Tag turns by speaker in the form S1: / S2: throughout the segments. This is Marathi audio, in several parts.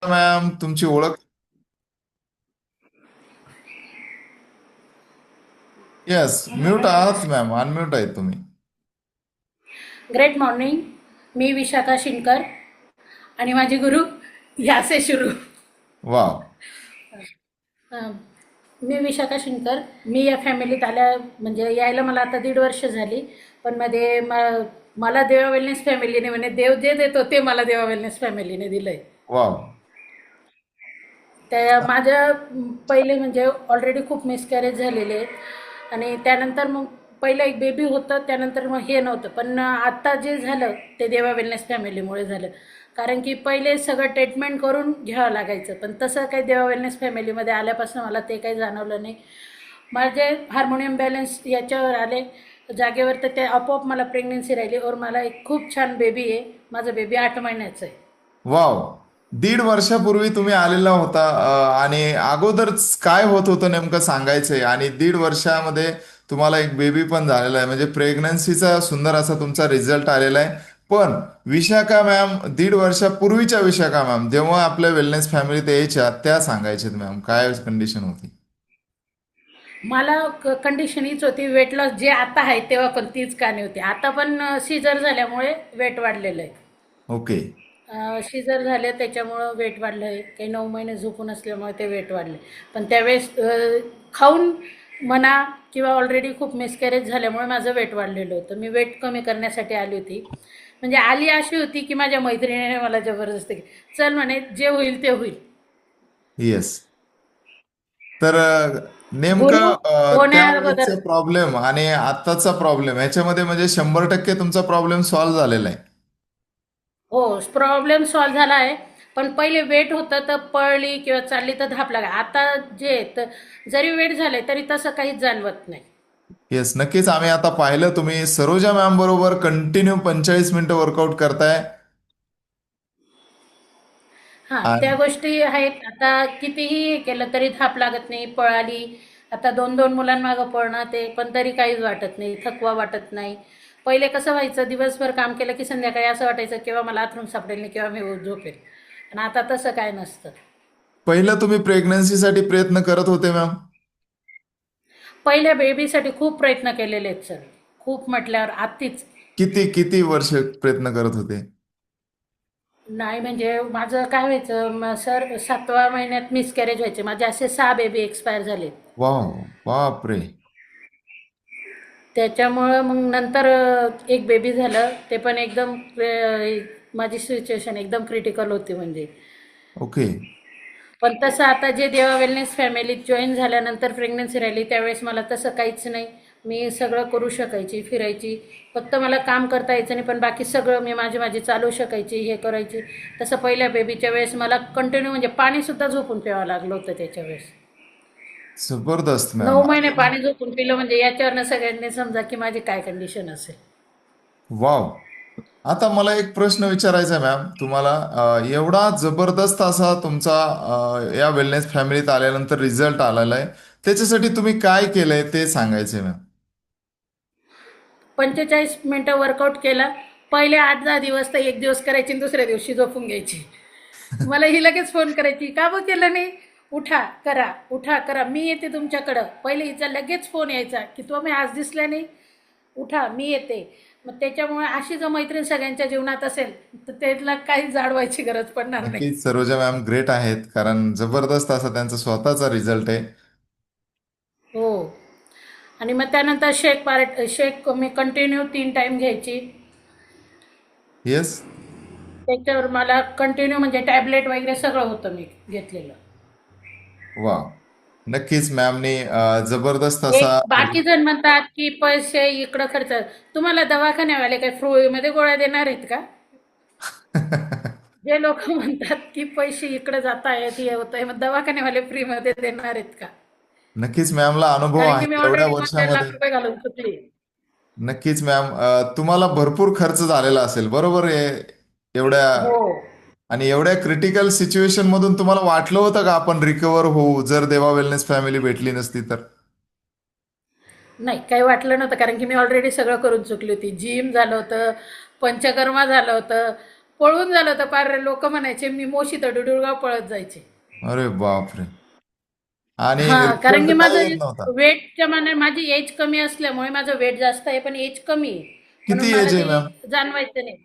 S1: मॅम तुमची ओळख. येस, म्यूट आहात मॅम, अनम्यूट आहे तुम्ही.
S2: Great morning. मी विशाखा शिनकर आणि माझे गुरु यासे शुरू.
S1: वा.
S2: अं, मी विशाखा शिनकर. मी या फॅमिलीत आल्या म्हणजे यायला मला आता 1.5 वर्ष झाली. पण मला देवा वेलनेस फॅमिलीने म्हणे देव जे देतो ते मला देवा वेलनेस फॅमिलीने दिलंय.
S1: वा.
S2: त्या माझ्या पहिले म्हणजे ऑलरेडी खूप मिसकॅरेज झालेले आणि त्यानंतर मग पहिलं एक बेबी होतं, त्यानंतर मग हे नव्हतं. पण आत्ता जे झालं ते देवा वेलनेस फॅमिलीमुळे झालं. कारण की पहिले सगळं ट्रीटमेंट करून घ्यावं लागायचं, पण तसं काही देवा वेलनेस फॅमिलीमध्ये आल्यापासून मला ते काही जाणवलं नाही. माझे हार्मोनियम बॅलन्स याच्यावर आले जागेवर, तर ते आपोआप मला प्रेग्नन्सी राहिली और मला एक खूप छान बेबी आहे. माझं बेबी 8 महिन्याचं आहे.
S1: वाव. 1.5 वर्षापूर्वी तुम्ही आलेला होता, आणि अगोदरच काय होत होतं नेमकं सांगायचंय. आणि 1.5 वर्षामध्ये तुम्हाला एक बेबी पण झालेला आहे, म्हणजे प्रेग्नन्सीचा सुंदर असा तुमचा रिझल्ट आलेला आहे. पण विशाखा मॅम, 1.5 वर्षापूर्वीच्या विशाखा मॅम जेव्हा आपल्या वेलनेस फॅमिलीत यायच्या त्या सांगायच्यात मॅम, काय कंडिशन होती?
S2: मला कंडिशन हीच होती, वेट लॉस जे आता आहे तेव्हा पण तीच कहाणी होती. आता पण सीझर झाल्यामुळे वेट वाढलेलं आहे.
S1: ओके.
S2: सीझर झाले त्याच्यामुळं वेट वाढलं आहे. काही 9 महिने झोपून असल्यामुळे ते वेट वाढले. पण त्यावेळेस खाऊन म्हणा किंवा ऑलरेडी खूप मिसकॅरेज झाल्यामुळे माझं वेट वाढलेलं होतं. मी वेट कमी करण्यासाठी आली होती. म्हणजे आली अशी होती की माझ्या मैत्रिणीने मला जबरदस्ती केली. चल म्हणे, जे होईल ते होईल.
S1: येस. तर
S2: गुरु
S1: नेमकं
S2: होण्या अगोदर.
S1: त्यावेळेचा प्रॉब्लेम आणि आत्ताचा प्रॉब्लेम ह्याच्यामध्ये म्हणजे 100% तुमचा प्रॉब्लेम सॉल्व्ह झालेला आहे.
S2: हो, प्रॉब्लेम सॉल्व्ह झाला आहे. पण पहिले वेट होतं तर पळली किंवा चालली तर धाप लागा. आता जे आहे तर जरी वेट झालंय तरी तसं काहीच जाणवत नाही.
S1: येस, नक्कीच. आम्ही आता पाहिलं तुम्ही सरोजा मॅम बरोबर कंटिन्यू 45 मिनिटं वर्कआउट करताय.
S2: हां, त्या
S1: आणि
S2: गोष्टी आहेत. आता कितीही हे केलं तरी धाप लागत नाही, पळाली. आता 2-2 मुलांमागं पळणं ते पण तरी काहीच वाटत नाही, थकवा वाटत नाही. पहिले कसं व्हायचं, दिवसभर काम केलं की संध्याकाळी असं वाटायचं केव्हा मला अंथरूण सापडेल नाही, केव्हा मी झोपेल. आणि आता तसं काय नसतं.
S1: पहिलं तुम्ही प्रेग्नन्सीसाठी प्रयत्न करत होते मॅम?
S2: पहिल्या बेबीसाठी खूप प्रयत्न केलेले आहेत सर. खूप म्हटल्यावर अतिच.
S1: किती किती वर्ष प्रयत्न करत होते?
S2: नाही म्हणजे माझं काय व्हायचं सर, 7व्या महिन्यात मिसकॅरेज व्हायचे. माझे असे 6 बेबी एक्सपायर झालेत.
S1: वाव. बापरे.
S2: त्याच्यामुळं मग नंतर एक बेबी झालं. ते पण एकदम माझी सिच्युएशन एकदम क्रिटिकल होती म्हणजे.
S1: ओके.
S2: पण तसं आता जे देवा वेलनेस फॅमिलीत जॉईन झाल्यानंतर प्रेग्नन्सी राहिली त्यावेळेस मला तसं काहीच नाही. मी सगळं करू शकायची, फिरायची. फक्त मला काम करता यायचं नाही, पण बाकी सगळं मी माझी माझी चालू शकायची, हे करायची. तसं पहिल्या बेबीच्या वेळेस मला कंटिन्यू म्हणजे पाणीसुद्धा झोपून प्यावं लागलं होतं त्याच्या वेळेस.
S1: जबरदस्त मॅम.
S2: 9 महिने पाणी झोपून पिलं म्हणजे याच्यावरनं सगळ्यांनी समजा की माझी काय कंडिशन असेल.
S1: वाव. आता मला एक प्रश्न विचारायचा आहे मॅम तुम्हाला. एवढा जबरदस्त असा तुमचा या वेलनेस फॅमिलीत आल्यानंतर रिझल्ट आलेला आहे, त्याच्यासाठी तुम्ही काय केलंय ते सांगायचंय मॅम.
S2: 45 मिनिटं वर्कआउट केला. पहिले 8-10 दिवस तर एक दिवस करायची आणि दुसऱ्या दिवशी झोपून घ्यायची. मला ही लगेच फोन करायची, का बं केलं नाही? उठा करा, उठा करा, मी येते तुमच्याकडं. पहिले हिचा लगेच फोन यायचा की तुम्ही आज दिसल्या नाही, उठा मी येते. मग त्याच्यामुळे अशी जर मैत्रीण सगळ्यांच्या जीवनात असेल तर त्याला काही जाडवायची गरज पडणार नाही.
S1: नक्कीच सरोजा मॅम ग्रेट आहेत, कारण जबरदस्त असा त्यांचा स्वतःचा रिझल्ट आहे.
S2: हो. आणि मग त्यानंतर शेक मी कंटिन्यू 3 टाईम घ्यायची.
S1: येस.
S2: त्याच्यावर मला कंटिन्यू म्हणजे टॅबलेट वगैरे सगळं होतं मी घेतलेलं.
S1: वा. नक्कीच मॅमने जबरदस्त असा
S2: एक बाकी जण म्हणतात की पैसे इकडं खर्च. तुम्हाला दवाखान्यावाले काही फ्रीमध्ये गोळ्या देणार आहेत का? जे लोक म्हणतात की पैसे इकडे जात आहेत, हे होत आहे, मग दवाखान्यावाले फ्रीमध्ये देणार आहेत का?
S1: नक्कीच मॅमला अनुभव
S2: कारण की मी
S1: आहे एवढ्या
S2: ऑलरेडी 2-4
S1: वर्षामध्ये.
S2: लाख रुपये घालून चुकली.
S1: नक्कीच मॅम, तुम्हाला भरपूर खर्च झालेला असेल बरोबर आहे एवढ्या.
S2: हो.
S1: आणि एवढ्या क्रिटिकल सिच्युएशन मधून तुम्हाला वाटलं होतं का आपण रिकवर होऊ, जर देवा वेलनेस फॅमिली भेटली नसती तर?
S2: नाही, काही वाटलं नव्हतं कारण की मी ऑलरेडी सगळं करून चुकली होती. जिम झालं होतं, पंचकर्मा झालं होतं, पळून झालं तर पार लोक म्हणायचे मी मोशी तर डुडुळगाव पळत जायचे.
S1: अरे बापरे. आणि
S2: हा, कारण
S1: रिझल्ट
S2: की
S1: काय
S2: माझं
S1: येत नव्हता?
S2: वेटच्या मानाने माझी एज कमी असल्यामुळे माझं वेट जास्त आहे पण एज कमी आहे. म्हणून
S1: किती
S2: मला
S1: एज आहे
S2: ते
S1: मॅम?
S2: जाणवायचं नाही.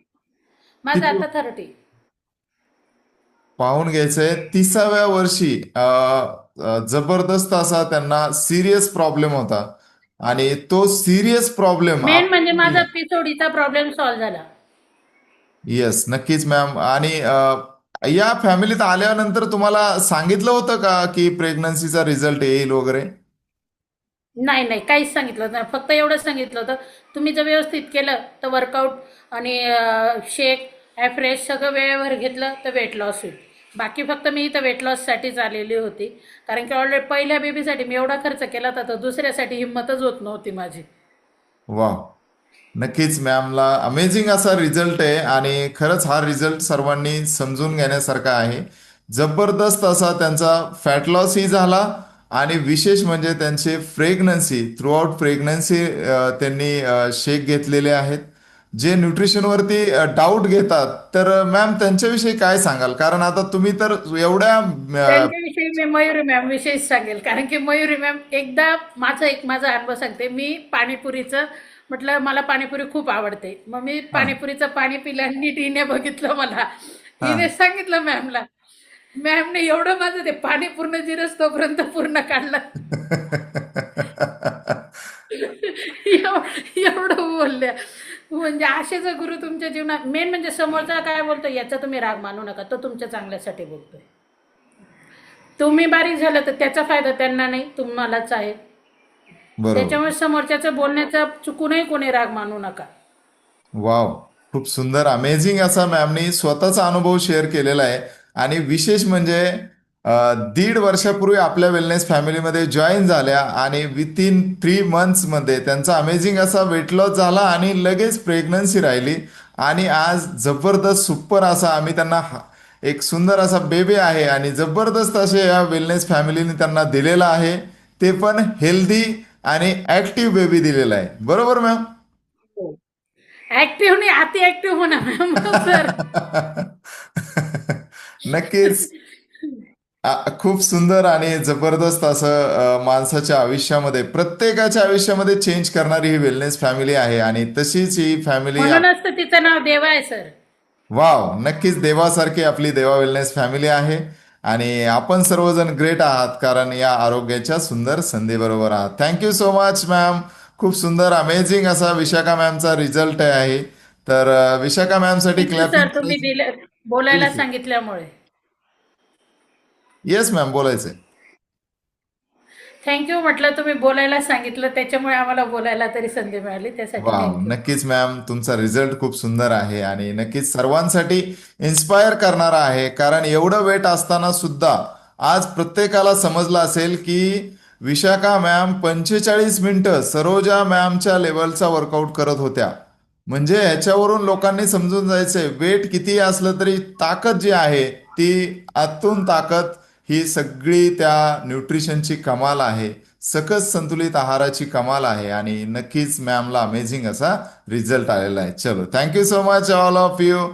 S2: माझं
S1: किती?
S2: आता 30.
S1: पाहून घ्यायचंय 30व्या वर्षी जबरदस्त असा त्यांना सिरियस प्रॉब्लेम होता. आणि तो सिरियस प्रॉब्लेम
S2: मेन म्हणजे
S1: आपण.
S2: माझा पिसोडीचा प्रॉब्लेम सॉल्व्ह झाला.
S1: येस, नक्कीच मॅम. आणि या फॅमिलीत आल्यानंतर तुम्हाला सांगितलं होतं का की प्रेग्नन्सीचा रिझल्ट येईल वगैरे?
S2: नाही, नाही. काहीच सांगितलं नाही. फक्त एवढंच सांगितलं होतं, तुम्ही जर व्यवस्थित केलं तर वर्कआउट आणि शेक, फ्रेश सगळं वेळेवर घेतलं तर वेट लॉस होईल. बाकी फक्त मी इथं वेट लॉससाठीच आलेली होती. कारण की ऑलरेडी पहिल्या बेबीसाठी मी एवढा खर्च केला होता, तर दुसऱ्यासाठी हिंमतच होत नव्हती माझी.
S1: वा. नक्कीच मॅमला अमेझिंग असा रिझल्ट आहे आणि खरंच हा रिझल्ट सर्वांनी समजून घेण्यासारखा आहे. जबरदस्त असा त्यांचा फॅट लॉसही झाला. आणि विशेष म्हणजे त्यांचे प्रेग्नन्सी थ्रूआउट प्रेग्नन्सी त्यांनी शेक घेतलेले आहेत. जे न्यूट्रिशनवरती डाऊट घेतात तर मॅम त्यांच्याविषयी काय सांगाल? कारण आता तुम्ही तर एवढ्या
S2: त्यांच्याविषयी मी मयुरी मॅम विषयीच सांगेल. कारण की मयुरी मॅम एकदा माझा अनुभव सांगते. मी पाणीपुरीचं म्हटलं मला पाणीपुरी खूप आवडते. मग मी
S1: हा,
S2: पाणीपुरीचं पाणी पिलं आणि नीट हिने बघितलं मला.
S1: हा.
S2: हिने सांगितलं मॅमला. मॅमने एवढं माझं ते पाणी पूर्ण जिरस तोपर्यंत पूर्ण काढलं. एवढं बोलल्या. म्हणजे आशेचा गुरु तुमच्या जीवनात मेन म्हणजे समोरचा काय बोलतो याचा तुम्ही राग मानू नका. तो तुमच्या चांगल्यासाठी बोलतोय. तुम्ही बारीक झालं तर त्याचा फायदा त्यांना नाही, तुम्हालाच आहे.
S1: बरोबर.
S2: त्याच्यामुळे समोरच्याचं बोलण्याचा चुकूनही कोणी राग मानू नका.
S1: वाव. खूप सुंदर अमेझिंग असा मॅमनी स्वतःचा अनुभव शेअर केलेला आहे. आणि विशेष म्हणजे 1.5 वर्षापूर्वी आपल्या वेलनेस फॅमिलीमध्ये जॉईन झाल्या आणि विथिन 3 मंथ्स मध्ये त्यांचा अमेझिंग असा वेट लॉस झाला आणि लगेच प्रेग्नन्सी राहिली. आणि आज जबरदस्त सुपर असा आम्ही त्यांना एक सुंदर असा बेबी आहे आणि जबरदस्त असे या वेलनेस फॅमिलीने त्यांना दिलेला आहे. ते पण हेल्दी आणि ऍक्टिव्ह बेबी दिलेला आहे. बरोबर मॅम?
S2: ऍक्टिव्ह नाही, अति ऍक्टिव्ह म्हणा मॅम सर.
S1: नक्कीच. खूप सुंदर आणि जबरदस्त असं माणसाच्या आयुष्यामध्ये प्रत्येकाच्या आयुष्यामध्ये चेंज करणारी ही वेलनेस फॅमिली आहे आणि तशीच ही फॅमिली.
S2: म्हणूनच तर तिचं नाव देवा आहे सर.
S1: वाव. नक्कीच देवासारखी आपली देवा वेलनेस फॅमिली आहे. आणि आपण सर्वजण ग्रेट आहात कारण या आरोग्याच्या सुंदर संधीबरोबर आहात. Thank you so much ma'am. खूप सुंदर अमेझिंग असा विशाखा मॅमचा रिझल्ट आहे. तर विशाखा मॅमसाठी
S2: थँक्यू
S1: क्लॅपिंग
S2: सर, तुम्ही
S1: करायची.
S2: दिलं बोलायला सांगितल्यामुळे.
S1: येस मॅम, बोलायचंय.
S2: थँक्यू म्हटलं, तुम्ही बोलायला सांगितलं त्याच्यामुळे आम्हाला बोलायला तरी संधी मिळाली, त्यासाठी
S1: वाव.
S2: थँक्यू.
S1: नक्कीच मॅम, तुमचा रिझल्ट खूप सुंदर आहे आणि नक्कीच सर्वांसाठी इन्स्पायर करणारा आहे. कारण एवढं वेट असताना सुद्धा आज प्रत्येकाला समजलं असेल की विशाखा मॅम 45 मिनिटं सरोजा मॅमच्या लेवलचा वर्कआउट करत होत्या. म्हणजे ह्याच्यावरून लोकांनी समजून जायचंय वेट किती असलं तरी ताकद जी आहे ती आतून ताकद ही सगळी त्या न्यूट्रिशनची कमाल आहे. सकस संतुलित आहाराची कमाल आहे आणि नक्कीच मॅमला अमेझिंग असा रिझल्ट आलेला आहे. चलो, thank you so much all of you.